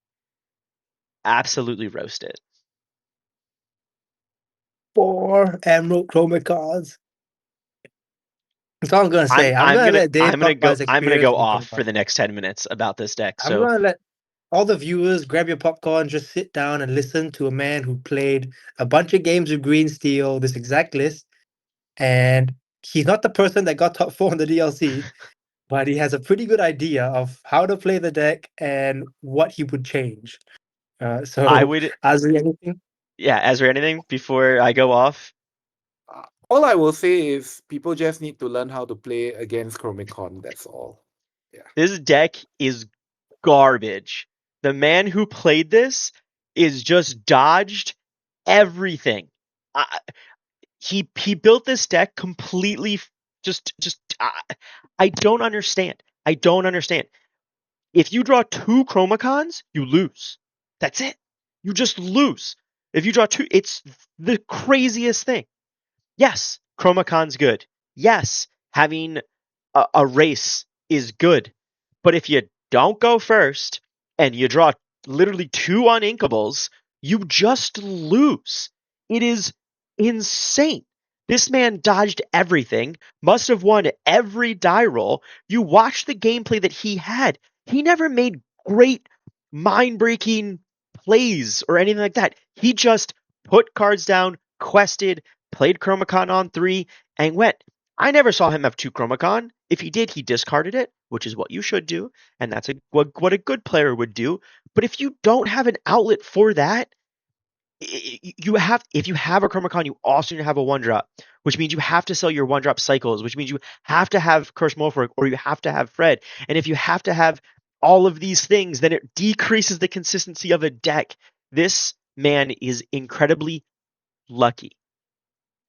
absolutely roast it? 4 Emerald Chroma cards. That's all I'm gonna say. I'm I'm gonna gonna let Dave talk about his I'm gonna experience go with off Chroma for cards. the next 10 minutes about this deck. I'm So gonna let all the viewers grab your popcorn, just sit down and listen to a man who played a bunch of games with Green Steel, this exact list, and he's not the person that got top 4 in the DLC, but he has a pretty good idea of how to play the deck and what he would change. I So, would, Azri, anything? yeah. Is there anything before I go off? All I will say is people just need to learn how to play against Chromicon. That's all. Yeah. This deck is garbage. The man who played this is just dodged everything. I, he built this deck completely just I don't understand. I don't understand. If you draw 2 Chromacons, you lose. That's it. You just lose. If you draw 2, it's the craziest thing. Yes, Chromacon's good. Yes, having a race is good. But if you don't go first and you draw literally 2 uninkables, you just lose. It is insane. This man dodged everything, must have won every die roll. You watch the gameplay that he had. He never made great mind breaking plays or anything like that. He just put cards down, quested, played Chromacon on 3, and went. I never saw him have two Chromacon. If he did, he discarded it, which is what you should do, and that's what a good player would do. But if you don't have an outlet for that, you have if you have a Chromacon, you also need to have a one drop, which means you have to sell your one drop cycles, which means you have to have Curse Morphwork or you have to have Fred. And if you have to have all of these things, then it decreases the consistency of a deck. This man is incredibly lucky.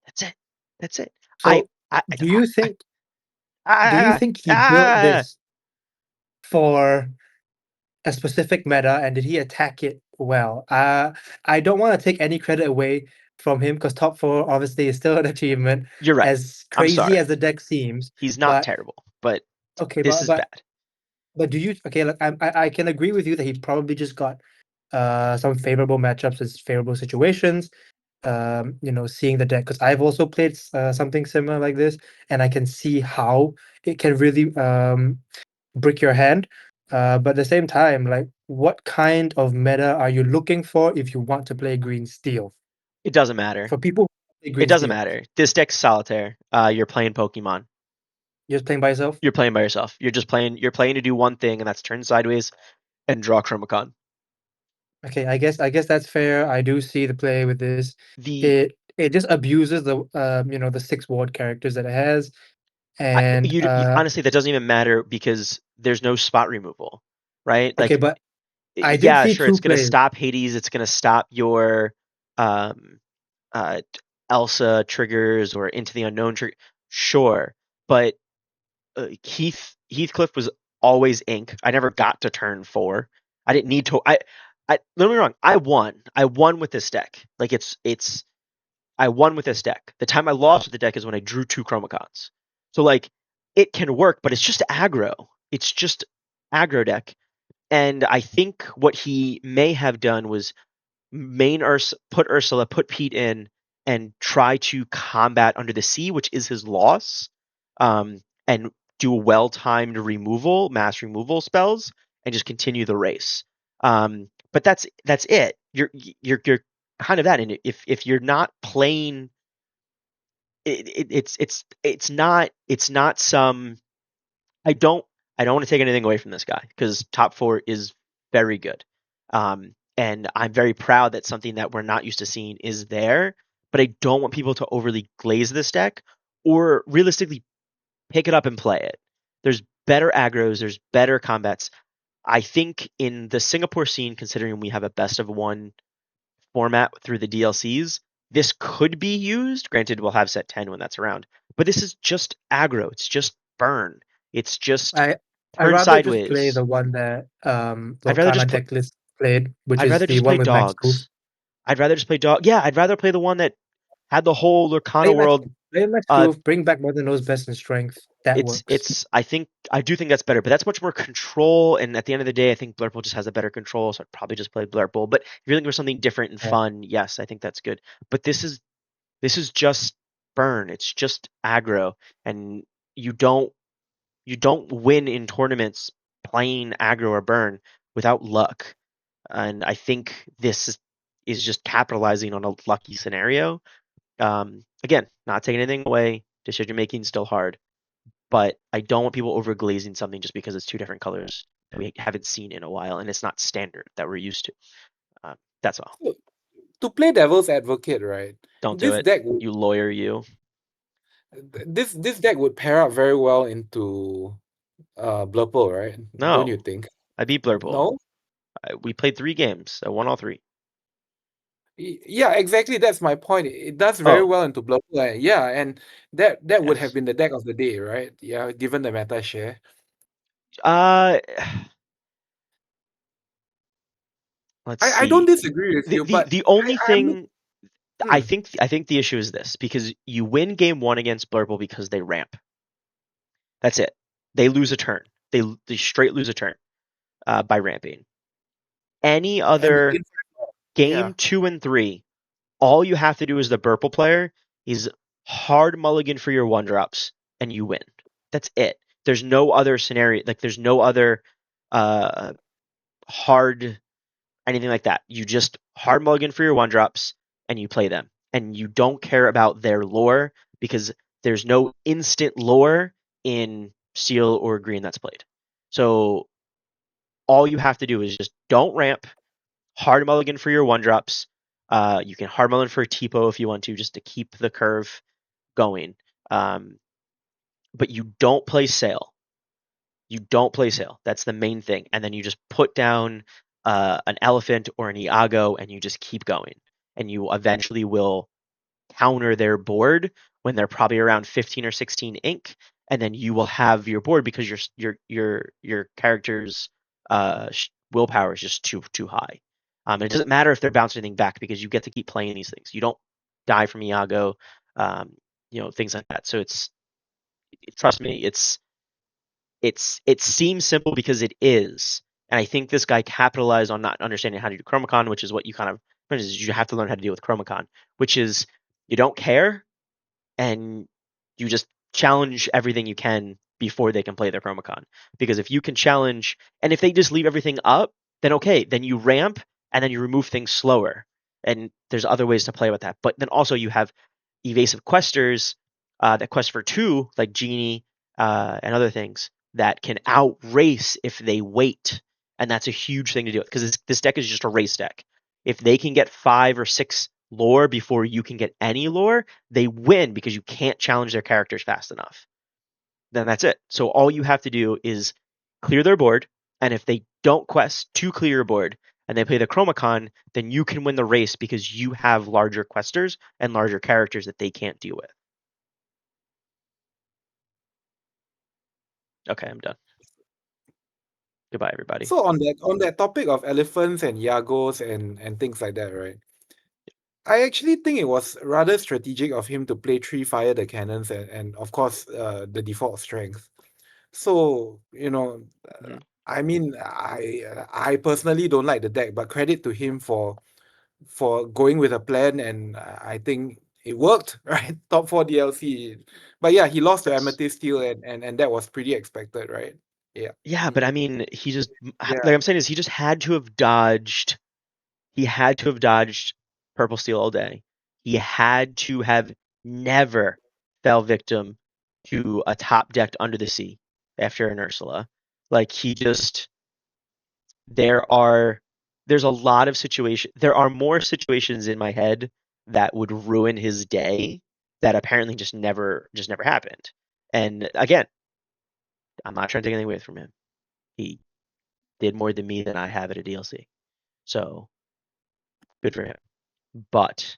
That's it. That's it. I So I do you I think do you ah, think he built ah, this for a specific meta, and did he attack it well? I don't want to take any credit away from him because top four obviously is still an achievement, you're right. as I'm crazy sorry. as the deck seems. He's not But terrible, but okay, this is bad. but do you okay? Like I can agree with you that he probably just got some favorable matchups with favorable situations. Seeing the deck because I've also played something similar like this, and I can see how it can really break your hand. But at the same time, like, what kind of meta are you looking for if you want to play green steel? It doesn't matter. For people who play It green doesn't steel, matter. This deck's solitaire. You're playing Pokemon. you're just playing by yourself. You're playing by yourself. You're playing to do one thing, and that's turn sideways and draw Chromacon. Okay, I guess that's fair. I do see the play with this. The It just abuses the six ward characters that it has, I, and honestly, that doesn't even matter because there's no spot removal, right? okay, Like, but I did yeah, see sure, it's two gonna plays. stop Hades. It's gonna stop your um, uh, Elsa triggers or Into the Unknown trigger. Sure, but Heathcliff was always ink. I never got to turn 4. I didn't need to. Don't get me wrong. I won. I won with this deck. Like it's. I won with this deck. The time I lost with the deck is when I drew 2 Chromacons. So like it can work, but it's just aggro. It's just aggro deck. And I think what he may have done was put Ursula, put Pete in, and try to combat Under the Sea, which is his loss, and do well-timed removal, mass removal spells, and just continue the race. But that's it. You're kind of that. And if you're not playing, it's not some. I don't I don't want to take anything away from this guy because top four is very good. And I'm very proud that something that we're not used to seeing is there, but I don't want people to overly glaze this deck or realistically pick it up and play it. There's better aggros, there's better combats. I think in the Singapore scene, considering we have a best of one format through the DLCs, this could be used. Granted, we'll have set 10 when that's around, but this is just aggro. It's just burn. It's just I I turn rather just play sideways. the one that I'd rather Lorcana just play. decklist played, which I'd is rather the just one play with Max Proof. dogs. I'd rather just play dog. Yeah, I'd rather play the one that had the whole Lurkana world. Play Max Uh, Proof, bring back Mother Knows Best in Strength. That it's works. it's. I do think that's better, but that's much more control. And at the end of the day, I think Blurple just has a better control, so I'd probably just play Blurple. But if you're looking for something different and Yeah. fun, yes, I think that's good. But this is just burn. It's just aggro, and you don't you don't win in tournaments playing aggro or burn without luck. And I think this is just capitalizing on a lucky scenario. Again, not taking anything away. Decision making still hard, but I don't want people overglazing something just because it's two different colors that we haven't seen in a while, and it's not standard that we're used to. That's all. So, to play devil's advocate, right? Don't do This it, deck would you lawyer. You this deck would pair up very well into Blurple, right? Don't you no. think? I beat Blurple. No? We played 3 games. I won all 3. Yeah, exactly. That's my point. It does very Oh, well into Blurple. Yeah, and that would have yes. been the deck of the day, right? Yeah, given the meta share. Uh, let's I don't see. disagree with The you, the but the only I'm thing I hmm, think I think the issue is this because you win game 1 against Blurple because they ramp. That's it. They lose a turn. They straight lose a turn by ramping. Any and we other win. Yeah. game 2 and 3, all you have to do as the Burple player is hard mulligan for your one drops and you win. That's it. There's no other scenario. Like there's no other uh, hard anything like that. You just hard mulligan for your one drops and you play them. And you don't care about their lore because There's no instant lore in steel or green that's played. So all you have to do is just don't ramp, hard mulligan for your 1-drops. You can hard mulligan for a Tipo if you want to, just to keep the curve going. But you don't play Sail. You don't play Sail. That's the main thing. And then you just put down an Elephant or an Iago, and you just keep going. And you eventually will counter their board when they're probably around 15 or 16 ink, and then you will have your board because your character's willpower is just too high. It doesn't matter if they're bouncing anything back because you get to keep playing these things. You don't die from Iago, things like that. So trust me, it seems simple because it is. And I think this guy capitalized on not understanding how to do Chromacon, which is what you kind of you have to learn how to deal with Chromacon, which is you don't care and you just challenge everything you can before they can play their Chromacon. Because if you can challenge, and if they just leave everything up, then okay, then you ramp and then you remove things slower. And there's other ways to play with that. But then also you have evasive questers that quest for 2, like Genie and other things, that can outrace if they wait. And that's a huge thing to do because this deck is just a race deck. If they can get 5 or 6 lore before you can get any lore, they win because you can't challenge their characters fast enough. Then that's it. So all you have to do is clear their board, and if they don't quest to clear your board and they play the Chromacon, then you can win the race because you have larger questers and larger characters that they can't deal with. Okay, I'm done. Goodbye, everybody. So on that topic of elephants and Yagos and things like that, right? I actually think it was rather strategic of him to play 3 Fire the Cannons and of course the default strength. So, Mhm. I mean, I personally don't like the deck, but credit to him for going with a plan, and I think it worked, right? Top 4 DLC. But yeah, he lost to Yes. Amethyst Steel, and that was pretty expected, right? Yeah. Yeah, but I mean, he just Yeah. like I'm saying is he just had to have dodged. He had to have dodged Purple Steel all day. He had to have never fell victim to a top decked Under the Sea after an Ursula. Like he just there are there's a lot of there are more situations in my head that would ruin his day that apparently just never happened. And again, I'm not trying to take anything away from him. He did more than me than I have at a DLC. So good for him. But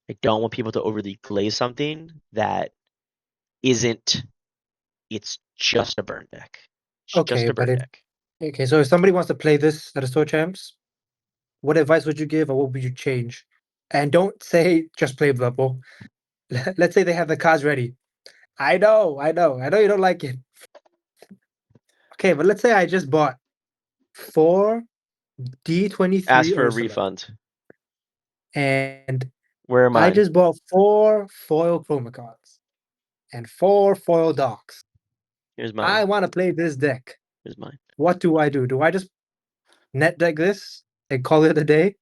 I don't want people to overly glaze something that isn't. It's just a burn deck. It's just Okay, a burn but deck. so if somebody wants to play this at a store champs, what advice would you give or what would you change? And don't say just play Blurple. Let's say they have the cards ready. I know you don't like it. Okay, but let's say I just bought 4 Ask D23 for a Ursula refund. and Where am I I? just bought 4 foil Chromacons and 4 foil Docs. Here's I mine. want to play this deck. Here's mine. What do I do? Do I just net deck this and call it a day?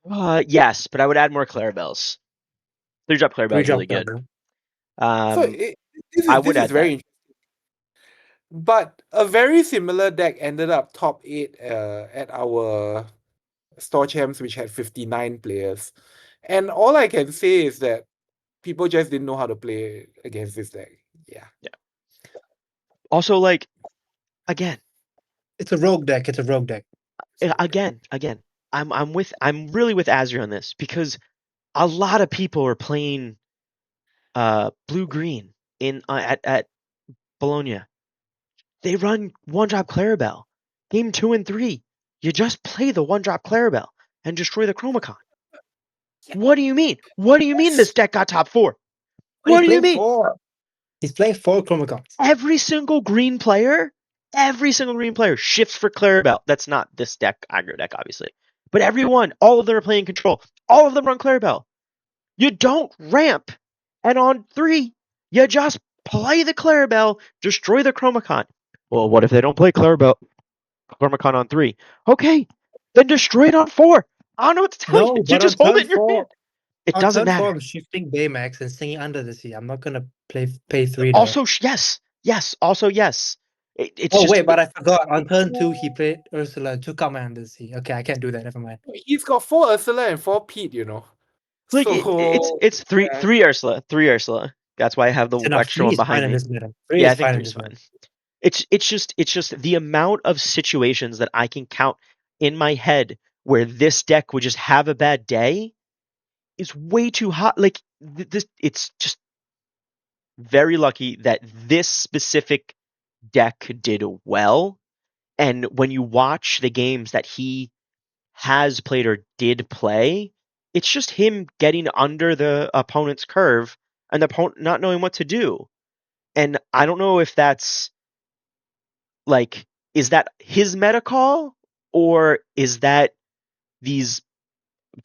Yes, but I would add more Clarabelles. 3-drop Clarabelle 3 is really drop good. double. So Um, this I is would this is add that. very interesting. But a very similar deck ended up top 8 at our store champs, which had 59 players. And all I can say is that people just didn't know how to play against this deck. Yeah. Also, like again, It's a rogue deck. It's a rogue deck. again, I'm really with Azri on this because a lot of people are playing blue green in at Bologna. They run 1-drop Clarabelle. Game 2 and 3, you just play the 1-drop Clarabelle and destroy the Chromacon. What do you mean? What do you mean this deck got top 4? But he's What do you playing mean? 4. He's playing 4 Chromacons. Every single green player shifts for Clarabelle. That's not this deck, aggro deck, obviously. But everyone, all of them are playing control. All of them run Clarabelle. You don't ramp. And on 3, you just play the Clarabelle, destroy the Chromacon. Well, what if they don't play Clarabelle? Chromacon on 3. Okay, then destroy it on 4. I don't know what to tell you. No, You but just on hold it turn in your 4, hand. It On doesn't turn 4, matter. I'm shifting Baymax and singing Under the Sea. I'm not gonna pay 3 to. Also, yes. Also, yes. It's Oh just wait, but I forgot. On turn 2, he played Ursula and took out my Under the Sea. Okay, I can't do that. Never mind. He's got 4 Ursula and 4 Pete, like So it's three yeah. three Ursula. That's why I have the It's enough. extra 3 one is fine behind in me. this meta. 3 Yeah, is I think fine in three's this meta. fine. It's just the amount of situations that I can count in my head where this deck would just have a bad day is way too hot. Like this, it's just very lucky that this specific deck did well. And when you watch the games that he has played or did play, it's just him getting under the opponent's curve and the opponent not knowing what to do. And I don't know if that's like, is that his meta call, or is that these,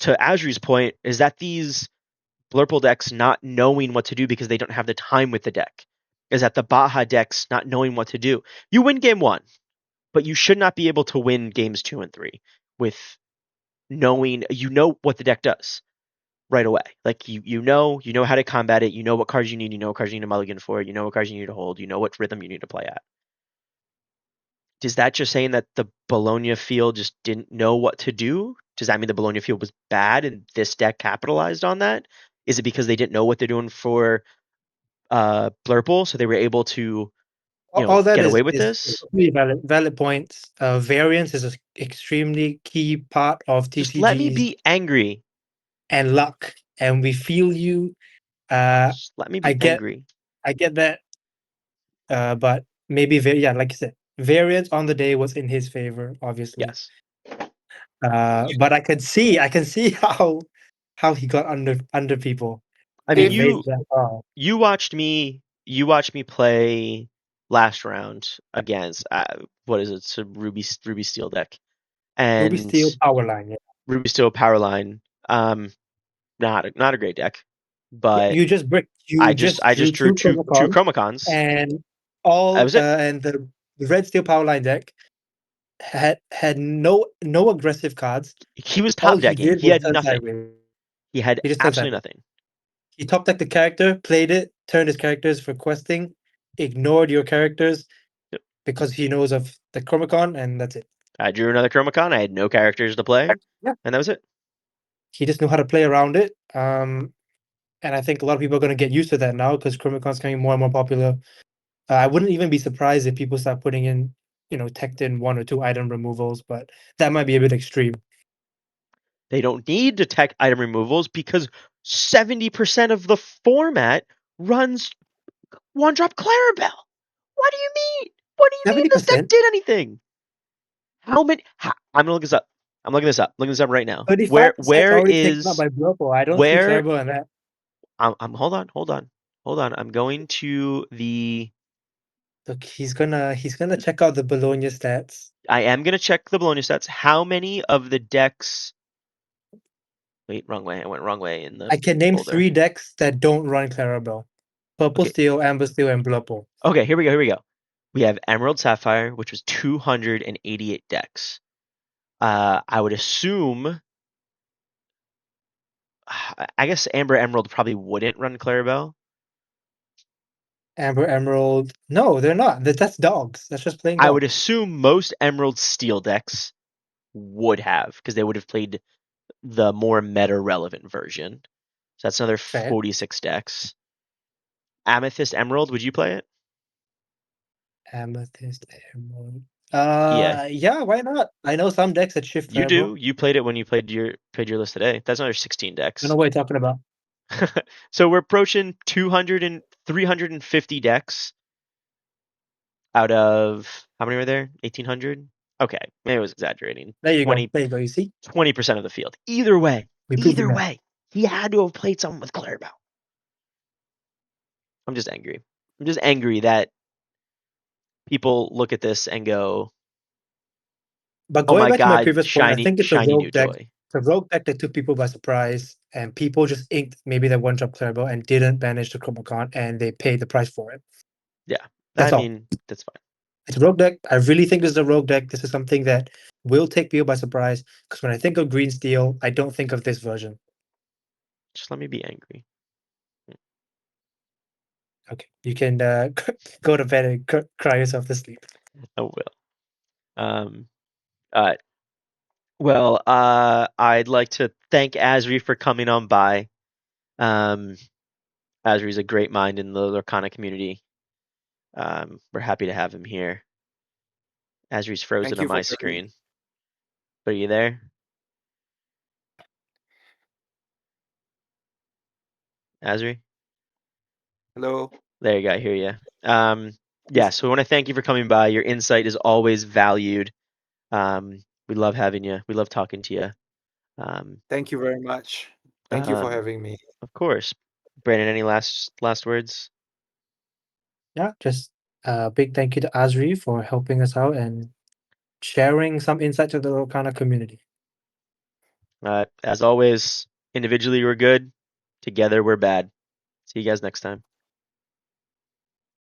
to Azri's point, is that these Blurple decks not knowing what to do because they don't have the time with the deck? Is that the Baja decks not knowing what to do? You win game 1, but you should not be able to win games 2 and 3 with knowing what the deck does right away. Like you know how to combat it, you know what cards you need, you know what cards you need to mulligan for, you know what cards you need to hold, you know what rhythm you need to play at. Is that just saying that the Bologna field just didn't know what to do? Does that mean the Bologna field was bad and this deck capitalized on that? Is it because they didn't know what they're doing for Blurple, so they were able to, All that get away with is this? really valid points. Variance is an extremely key part of Just let me TCGs be angry. and luck, and we feel you. Uh, Just let me I be get angry. that. But maybe like you said, variance on the day was in his favor, obviously. Yes. But I can see how he got under people I mean, and if made that far. you watched me play last round against what is it? It's a Ruby Steel deck. Ruby And Steel power line. Yeah. Ruby Steel Powerline, not a great deck, but You just I drew just drew two two Chromacons Chromacons. and That was it. and the Red Steel power line deck had no aggressive cards. He was All top he decking. did He was had turn nothing. sideways. He had He just turned absolutely sideways. nothing. He top decked the character, played it, turned his characters for questing, ignored your characters Yep. because he knows of the Chromacon, and that's it. I drew another Chromacon. I had no characters to play, Yeah. and that was it. He just knew how to play around it. And I think a lot of people are going to get used to that now because Chromacon's becoming more and more popular. I wouldn't even be surprised if people start putting in, teched in 1 or 2 item removals, but that might be a bit extreme. They don't need to tech item removals because 70% of the format runs one drop Clarabelle. What do you mean? What do you mean this deck 70%? did anything? How many? I'm gonna look this up. I'm looking this up. Looking this up right now. 35% already taken up by Blurple. I don't see where? Clarabelle in that. I'm hold on. I'm going to the. Look, he's gonna check out the Bologna stats. I am gonna check the Bologna stats. How many of the decks? Wait, wrong way. I went wrong way in the I can name folder. 3 decks that don't run Clarabelle. Purple Okay. Steel, Amber Steel, and Blurple. Okay, here we go. We have Emerald Sapphire, which was 288 decks. I would assume. I guess Amber Emerald probably wouldn't run Clarabelle. Amber Emerald. No, they're not. That's dogs. That's just playing I would dogs. assume most Emerald Steel decks would have, because they would have played the more meta relevant version. So that's another Fair. 46 decks. Amethyst Emerald, would you play it? Amethyst Emerald. Yeah, Yeah, why not? I know some decks that shift you Clarabelle. do. You played it when you played your list today. That's another 16 I don't decks. know what you're talking about. So we're approaching 200 and 350 decks out of how many were there? 1800. Okay, maybe I was exaggerating. There you go. 20 There you go. You see? 20% of the field. Either way, We proved the math. he had to have played something with Clarabelle. I'm just angry. I'm just angry that people look at this and go, But "Oh going my back to my god, previous point, I think it's a shiny new rogue deck. toy." It's a rogue deck that took people by surprise, and people just inked maybe that one drop Clarabelle and didn't banish the Chromacon, and they paid the price for it. Yeah, That's I all. mean, that's fine. It's a rogue deck. I really think this is a rogue deck. This is something that will take people by surprise. Because when I think of Green Steel, I don't think of this version. Just let me be angry. Okay, you can go to bed and cry yourself to sleep. I will. Uh, I'd like to thank Azri for coming on by. Azri's a great mind in the Lorcana community. We're happy to have him here. Azri's frozen Thank on you for my having me. screen. But are you there? Azri? Hello. There you go. I hear you. So we want to thank you for coming by. Your insight is always valued. We love having you. We love talking to you. Thank you very much. Thank you for Um, having me. of course. Brandon, any last words? Yeah, just a big thank you to Azri for helping us out and sharing some insight to the Lorcana community. As always, individually we're good. Together we're bad. See you guys next time.